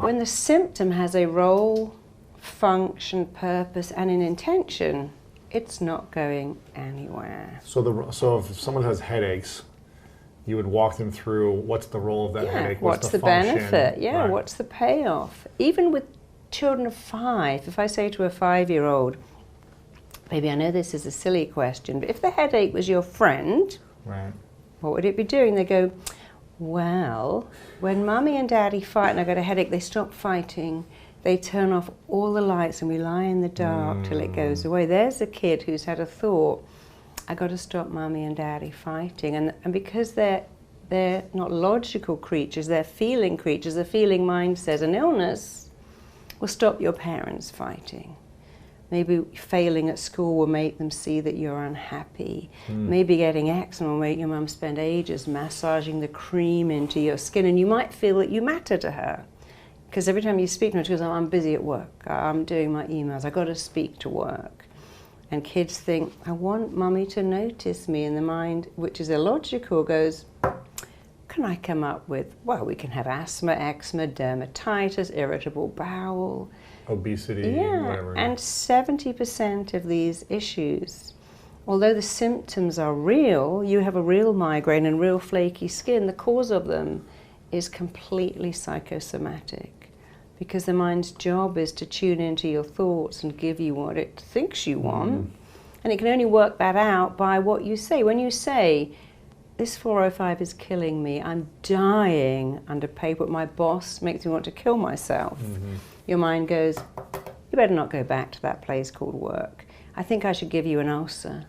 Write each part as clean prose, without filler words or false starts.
when the symptom has a role, function, purpose, and an intention, it's not going anywhere. So if someone has headaches, you would walk them through what's the role of that headache, what's the function, benefit, right. What's the payoff. Even with children of 5, if I say to a 5-year-old, baby, I know this is a silly question, but if the headache was your friend, right. what would it be doing? They go, well, when Mummy and Daddy fight and I got a headache, they stop fighting. They turn off all the lights and we lie in the dark till it goes away. There's a kid who's had a thought, I got to stop Mummy and Daddy fighting. And because they're not logical creatures, they're feeling creatures. The feeling mind says an illness will stop your parents fighting. Maybe failing at school will make them see that you're unhappy. Maybe getting eczema will make your mum spend ages massaging the cream into your skin, and you might feel that you matter to her. Because every time you speak to her, she goes, oh, I'm busy at work, I'm doing my emails, I've got to speak to work. And kids think, I want Mummy to notice me, and the mind, which is illogical, goes, can I come up with, well, we can have asthma, eczema, dermatitis, irritable bowel, obesity, whatever. And 70% of these issues, although the symptoms are real, you have a real migraine and real flaky skin, the cause of them is completely psychosomatic. Because the mind's job is to tune into your thoughts and give you what it thinks you want. And it can only work that out by what you say. When you say, this 405 is killing me, I'm dying under paper, my boss makes me want to kill myself. Your mind goes, you better not go back to that place called work. I think I should give you an ulcer.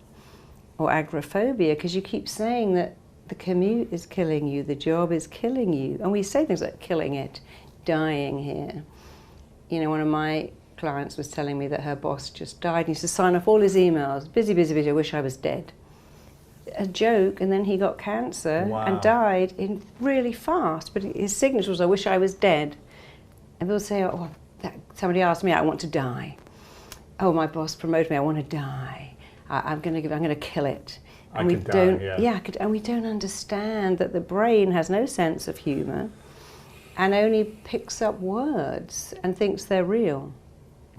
Or agoraphobia, because you keep saying that the commute is killing you, the job is killing you. And we say things like killing it, dying here. You know, one of my clients was telling me that her boss just died and he used to sign off all his emails, busy, busy, busy, I wish I was dead. A joke, and then he got cancer and died in really fast, but his signature was, I wish I was dead. And people say, oh, somebody asked me, I want to die. Oh, my boss promoted me, I want to die. I'm going to kill it. And we don't understand that the brain has no sense of humor and only picks up words and thinks they're real.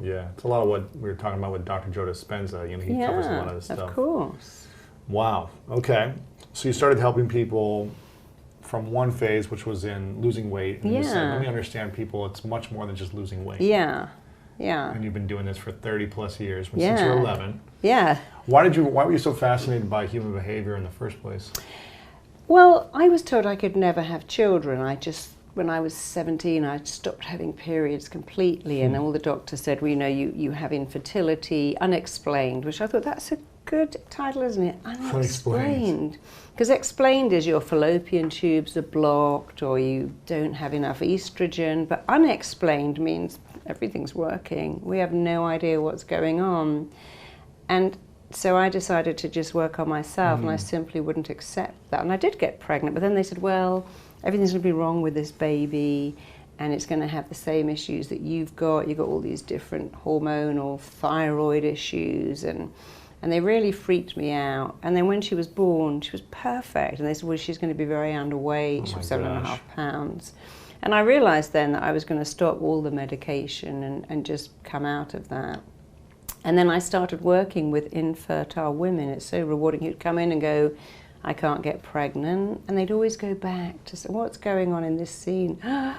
Yeah, it's a lot of what we were talking about with Dr. Joe Dispenza. You know, he covers a lot of this stuff. Of course. Wow. Okay. So you started helping people from one phase, which was in losing weight. And you said, let me understand people, it's much more than just losing weight. Yeah. And you've been doing this for 30 plus years, since you were 11. Yeah. Why were you so fascinated by human behavior in the first place? Well, I was told I could never have children. When I was 17, I stopped having periods completely, and all the doctors said, well, you know, you have infertility, unexplained, which I thought, that's a good title, isn't it? Unexplained. Because explained is your fallopian tubes are blocked or you don't have enough estrogen, but unexplained means everything's working. We have no idea what's going on. And so I decided to just work on myself, and I simply wouldn't accept that. And I did get pregnant, but then they said, well, everything's going to be wrong with this baby, and it's going to have the same issues that you've got. You've got all these different hormonal thyroid issues, and they really freaked me out. And then when she was born, she was perfect, and they said, well, she's going to be very underweight. She was 7.5 pounds. And I realized then that I was going to stop all the medication and just come out of that. And then I started working with infertile women. It's so rewarding. You'd come in and go, I can't get pregnant. And they'd always go back to say, what's going on in this scene? I'm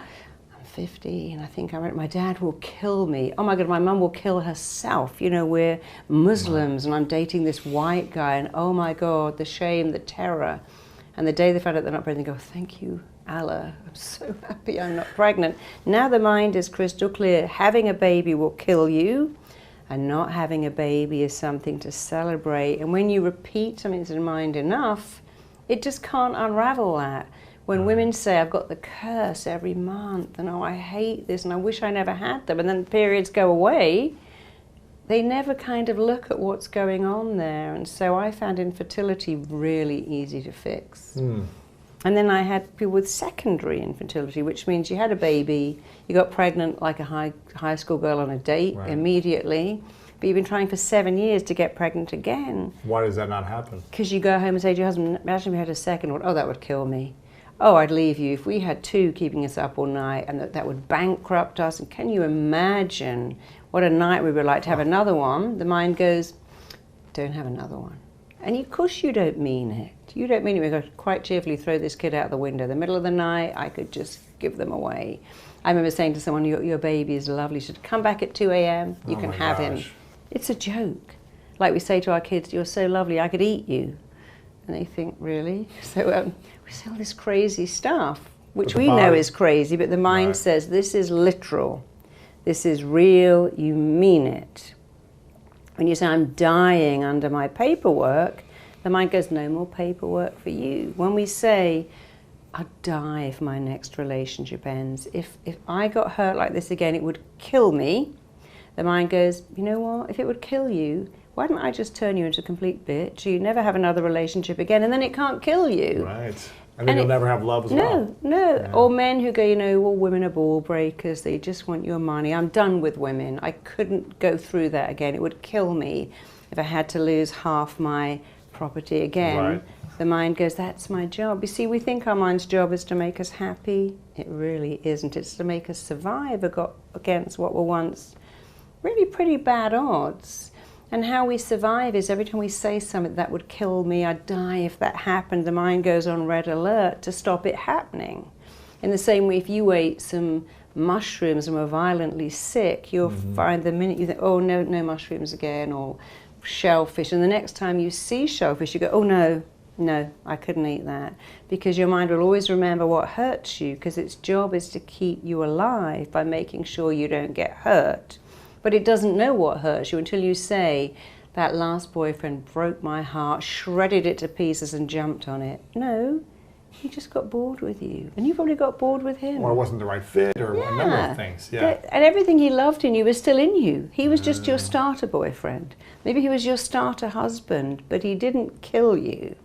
50 and I think my dad will kill me. Oh my God, my mum will kill herself. You know, we're Muslims and I'm dating this white guy, and oh my God, the shame, the terror. And the day they find out they're not pregnant, they go, thank you, Allah. I'm so happy I'm not pregnant. Now the mind is crystal clear. Having a baby will kill you, and not having a baby is something to celebrate. And when you repeat something to the mind enough, it just can't unravel that. When women say, I've got the curse every month, and oh, I hate this, and I wish I never had them, and then periods go away, they never kind of look at what's going on there. And so I found infertility really easy to fix. And then I had people with secondary infertility, which means you had a baby, you got pregnant like a high school girl on a date immediately, but you've been trying for 7 years to get pregnant again. Why does that not happen? Because you go home and say to your husband, imagine we had a second one. Oh, that would kill me. oh, I'd leave you. If we had 2 keeping us up all night, and that would bankrupt us, and can you imagine what a night we would like to have another one? The mind goes, don't have another one. And of course you don't mean it. You don't mean it. We could quite cheerfully throw this kid out the window. The middle of the night, I could just give them away. I remember saying to someone, your baby is lovely. You should come back at 2 a.m. You can have him. It's a joke. Like we say to our kids, you're so lovely, I could eat you. And they think, really? So we say all this crazy stuff, which we know is crazy, but the mind says, this is literal. This is real. You mean it. When you say, I'm dying under my paperwork, the mind goes, no more paperwork for you. When we say, I'll die if my next relationship ends. If I got hurt like this again, it would kill me. The mind goes, you know what? If it would kill you, why don't I just turn you into a complete bitch? You never have another relationship again, and then it can't kill you. Right. And then you'll never have love as well. No. Yeah. Or men who go, you know, all women are ball breakers. They just want your money. I'm done with women. I couldn't go through that again. It would kill me if I had to lose half my property again. Right. The mind goes, that's my job. You see, we think our mind's job is to make us happy. It really isn't. It's to make us survive against what were once really pretty bad odds. And how we survive is every time we say something that would kill me, I'd die if that happened, the mind goes on red alert to stop it happening. In the same way, if you ate some mushrooms and were violently sick, you'll find the minute you think, oh, no mushrooms again, or shellfish, and the next time you see shellfish, you go, oh, no, I couldn't eat that. Because your mind will always remember what hurts you, because its job is to keep you alive by making sure you don't get hurt. But it doesn't know what hurts you until you say, that last boyfriend broke my heart, shredded it to pieces and jumped on it. No, he just got bored with you. And you probably got bored with him. Or it wasn't the right fit, or a number of things. Yeah. And everything he loved in you was still in you. He was just your starter boyfriend. Maybe he was your starter husband, but he didn't kill you.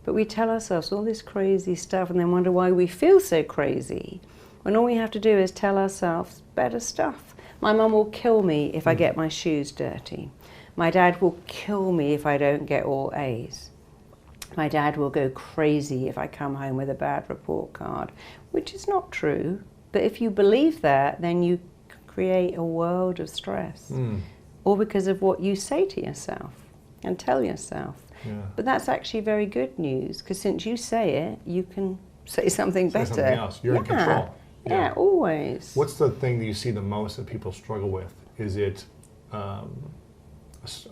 But we tell ourselves all this crazy stuff and then wonder why we feel so crazy, when all we have to do is tell ourselves better stuff. My mum will kill me if I get my shoes dirty. My dad will kill me if I don't get all A's. My dad will go crazy if I come home with a bad report card, which is not true. But if you believe that, then you create a world of stress. All because of what you say to yourself and tell yourself. Yeah. But that's actually very good news, because since you say it, you can say something better. Something else. You're in control. Yeah, always. What's the thing that you see the most that people struggle with? Is it a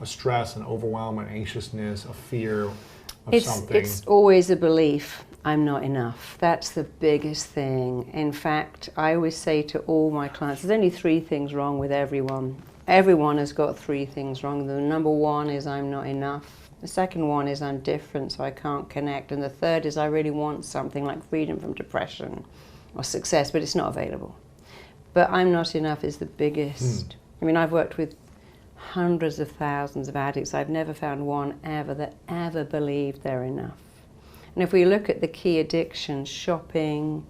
stress, an overwhelm, an anxiousness, a fear of something? It's always a belief, I'm not enough. That's the biggest thing. In fact, I always say to all my clients, there's only 3 things wrong with everyone. Everyone has got 3 things wrong. The number 1 is I'm not enough. The second one is I'm different, so I can't connect. And the third is I really want something like freedom from depression or success, but it's not available. But I'm not enough is the biggest. I mean, I've worked with hundreds of thousands of addicts. I've never found one ever that ever believed they're enough. And if we look at the key addictions, shopping,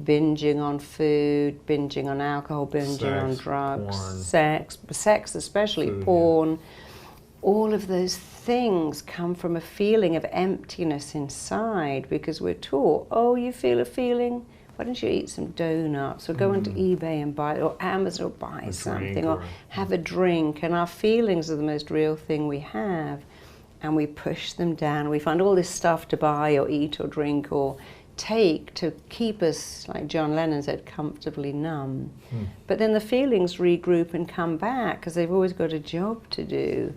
binging on food, binging on alcohol, binging on drugs, sex especially, food, porn, all of those things come from a feeling of emptiness inside, because we're taught, oh, you feel a feeling? Why don't you eat some donuts, or go onto eBay and buy, or Amazon, or buy something, or have a drink? And our feelings are the most real thing we have, and we push them down. We find all this stuff to buy, or eat, or drink, or take to keep us, like John Lennon said, comfortably numb. But then the feelings regroup and come back, because they've always got a job to do.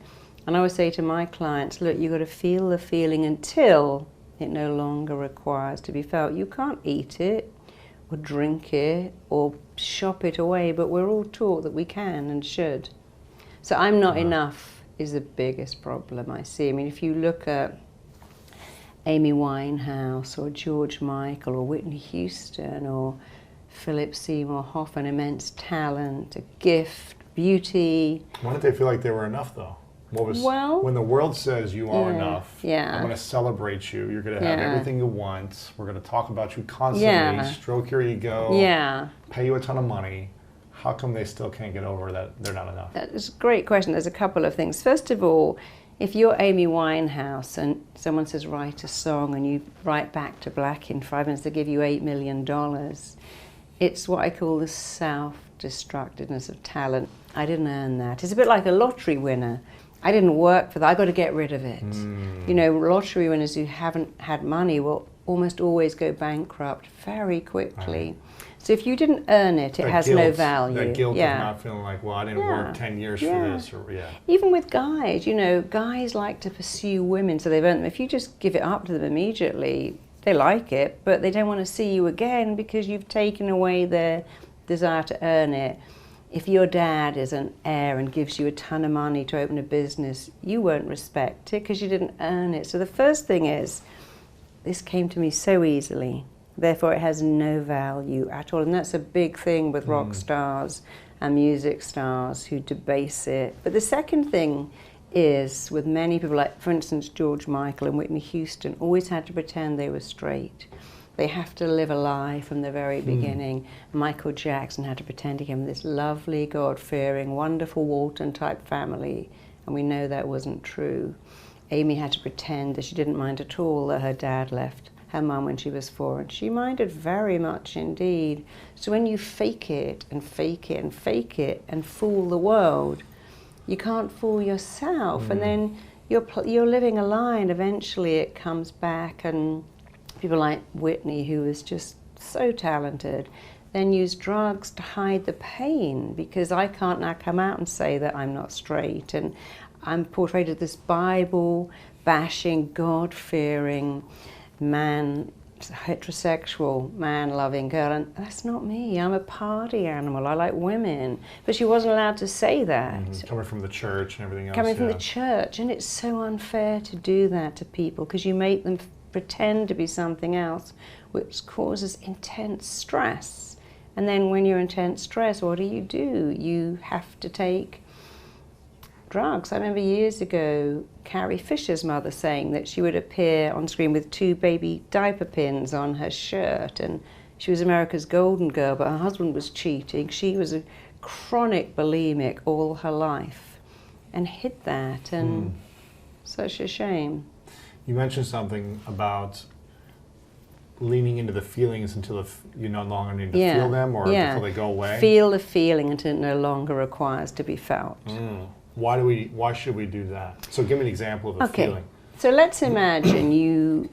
And I always say to my clients, look, you've got to feel the feeling until it no longer requires to be felt. You can't eat it, or drink it, or shop it away, but we're all taught that we can and should. So I'm not enough is the biggest problem I see. I mean, if you look at Amy Winehouse, or George Michael, or Whitney Houston, or Philip Seymour Hoffman, immense talent, a gift, beauty. Why didn't they feel like they were enough, though? When the world says you are enough, I'm going to celebrate you, you're going to have everything you want, we're going to talk about you constantly, stroke your ego, pay you a ton of money, how come they still can't get over that they're not enough? That's a great question. There's a couple of things. First of all, if you're Amy Winehouse and someone says write a song and you write back to black in 5 minutes, they give you $8 million. It's what I call the self-destructiveness of talent. I didn't earn that. It's a bit like a lottery winner. I didn't work for that. I got to get rid of it. You know, lottery winners who haven't had money will almost always go bankrupt very quickly. Right. So if you didn't earn it, it has no value. That guilt of not feeling like, well, I didn't work 10 years for this. Or, Even with guys, you know, guys like to pursue women, so they've earned them. If you just give it up to them immediately, they like it, but they don't want to see you again because you've taken away their desire to earn it. If your dad is an heir and gives you a ton of money to open a business, you won't respect it because you didn't earn it. So the first thing is, this came to me so easily. Therefore, it has no value at all. And that's a big thing with rock stars and music stars who debase it. But the second thing is, with many people, like, for instance, George Michael and Whitney Houston, always had to pretend they were straight. They have to live a lie from the very beginning. Michael Jackson had to pretend he came from this lovely, God-fearing, wonderful Walton-type family, and we know that wasn't true. Amy had to pretend that she didn't mind at all that her dad left her mum when she was 4, and she minded very much indeed. So when you fake it and fake it and fake it and fool the world, you can't fool yourself, and then you're living a lie, and eventually it comes back. And people like Whitney, who was just so talented, then use drugs to hide the pain, because I can't now come out and say that I'm not straight, and I'm portrayed as this Bible-bashing, God-fearing man, heterosexual, man-loving girl, and that's not me. I'm a party animal. I like women. But she wasn't allowed to say that. Coming from the church and everything else. Coming from the church, and it's so unfair to do that to people, because you make them pretend to be something else, which causes intense stress. And then when you're in intense stress, what do? You have to take drugs. I remember years ago, Carrie Fisher's mother saying that she would appear on screen with 2 baby diaper pins on her shirt, and she was America's golden girl, but her husband was cheating. She was a chronic bulimic all her life and hid that, and such a shame. You mentioned something about leaning into the feelings until you no longer need to feel them, or until they go away. Feel the feeling until it no longer requires to be felt. Why should we do that? So give me an example of a feeling. So let's imagine you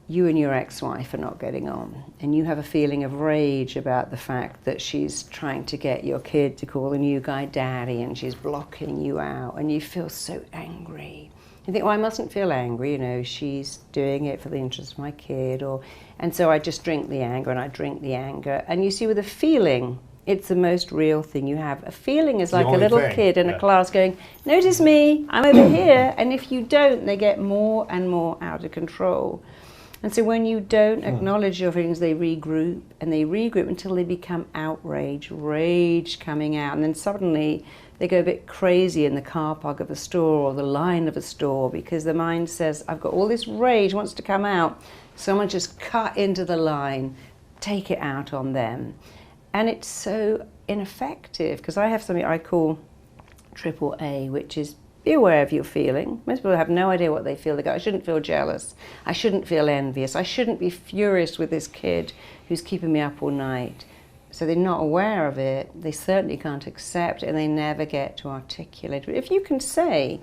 and your ex-wife are not getting on, and you have a feeling of rage about the fact that she's trying to get your kid to call the new guy daddy, and she's blocking you out, and you feel so angry. You think, well, I mustn't feel angry, you know, she's doing it for the interest of my kid, and so I just drink the anger, and I drink the anger. And you see, with a feeling, it's the most real thing you have. A feeling is like a little kid in a class going, notice me, I'm over here. And if you don't, they get more and more out of control. And so when you don't acknowledge your feelings, they regroup, and they regroup until they become outrage, rage coming out. And then suddenly they go a bit crazy in the car park of a store or the line of a store, because the mind says, I've got all this rage, wants to come out. Someone just cut into the line, take it out on them. And it's so ineffective, because I have something I call AAA, which is be aware of your feeling. Most people have no idea what they feel. They go, I shouldn't feel jealous. I shouldn't feel envious. I shouldn't be furious with this kid who's keeping me up all night. So they're not aware of it. They certainly can't accept it, and they never get to articulate it. But if you can say,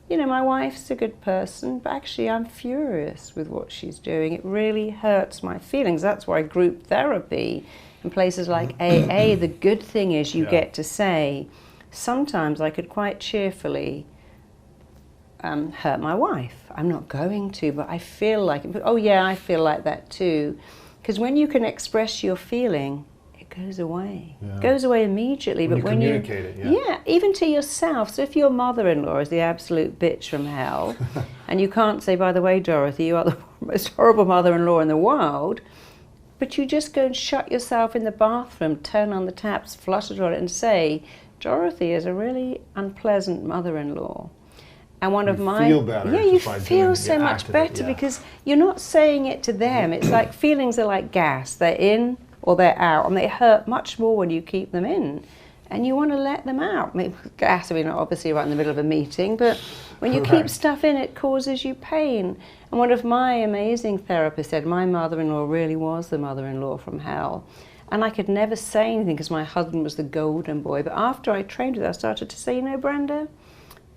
you know, my wife's a good person, but actually I'm furious with what she's doing. It really hurts my feelings. That's why group therapy in places like AA, the good thing is you get to say, sometimes I could quite cheerfully hurt my wife. I'm not going to, but I feel like it. Oh yeah, I feel like that too. Because when you can express your feeling, it goes away. It goes away immediately. But when you communicate it, even to yourself. So if your mother-in-law is the absolute bitch from hell, and you can't say, by the way, Dorothy, you are the most horrible mother-in-law in the world, but you just go and shut yourself in the bathroom, turn on the taps, flush the toilet, and say, Dorothy is a really unpleasant mother-in-law. And one of my... You feel better. Yeah, you feel so much better because you're not saying it to them. It's like feelings are like gas. They're in or they're out, and they hurt much more when you keep them in. and you want to let them out. Gas, I mean, obviously right in the middle of a meeting, but when you keep stuff in, it causes you pain. And one of my amazing therapists said, my mother-in-law really was the mother-in-law from hell. And I could never say anything because my husband was the golden boy. But after I trained with her, I started to say, you know, Brenda,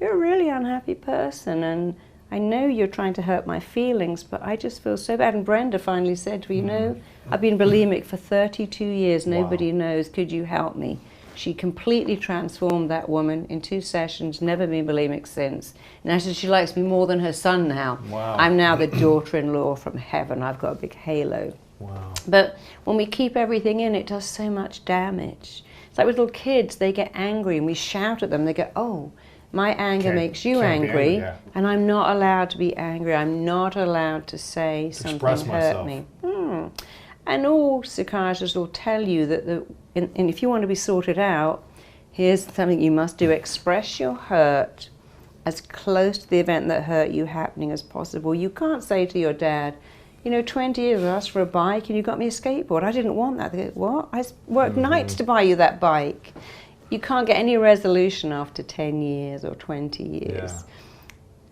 you're a really unhappy person, and I know you're trying to hurt my feelings, but I just feel so bad. And Brenda finally said to me, you know, I've been bulimic for 32 years. Nobody knows. Could you help me? She completely transformed that woman in 2 sessions, never been bulimic since. And I said, she likes me more than her son now. Wow. I'm now the daughter-in-law from heaven. I've got a big halo. Wow. But when we keep everything in, it does so much damage. It's like with little kids, they get angry and we shout at them. They go, oh, my anger makes you angry, and I'm not allowed to be angry. I'm not allowed to say something hurt me. And all psychiatrists will tell you that and if you want to be sorted out, here's something you must do. Express your hurt as close to the event that hurt you happening as possible. You can't say to your dad, you know, 20 years I asked for a bike and you got me a skateboard. I didn't want that. They go, what? I worked nights to buy you that bike. You can't get any resolution after 10 years or 20 years.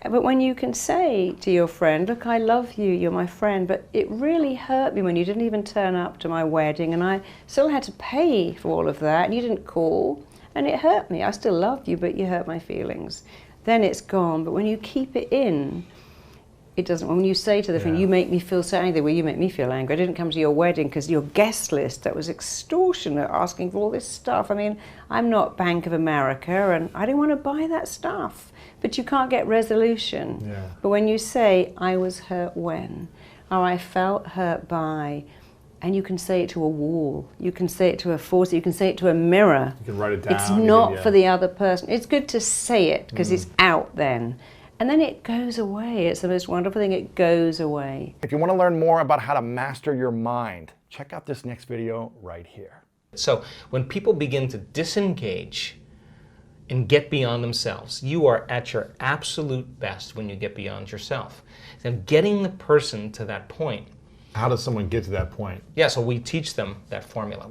But when you can say to your friend, look, I love you, you're my friend, but it really hurt me when you didn't even turn up to my wedding, and I still had to pay for all of that, and you didn't call, and it hurt me. I still love you, but you hurt my feelings. Then it's gone. But when you keep it in, it doesn't. When you say to the friend, you make me feel so angry, well, you make me feel angry. I didn't come to your wedding because your guest list, that was extortionate, asking for all this stuff. I mean, I'm not Bank of America, and I didn't want to buy that stuff. But you can't get resolution. But when you say, I was hurt when, or I felt hurt by, and you can say it to a wall, you can say it to a faucet, you can say it to a mirror. You can write it down. It's not for the other person. It's good to say it because it's out then. And then it goes away. It's the most wonderful thing. It goes away. If you want to learn more about how to master your mind, check out this next video right here. So when people begin to disengage and get beyond themselves, you are at your absolute best when you get beyond yourself. And getting the person to that point. How does someone get to that point? Yeah, so we teach them that formula.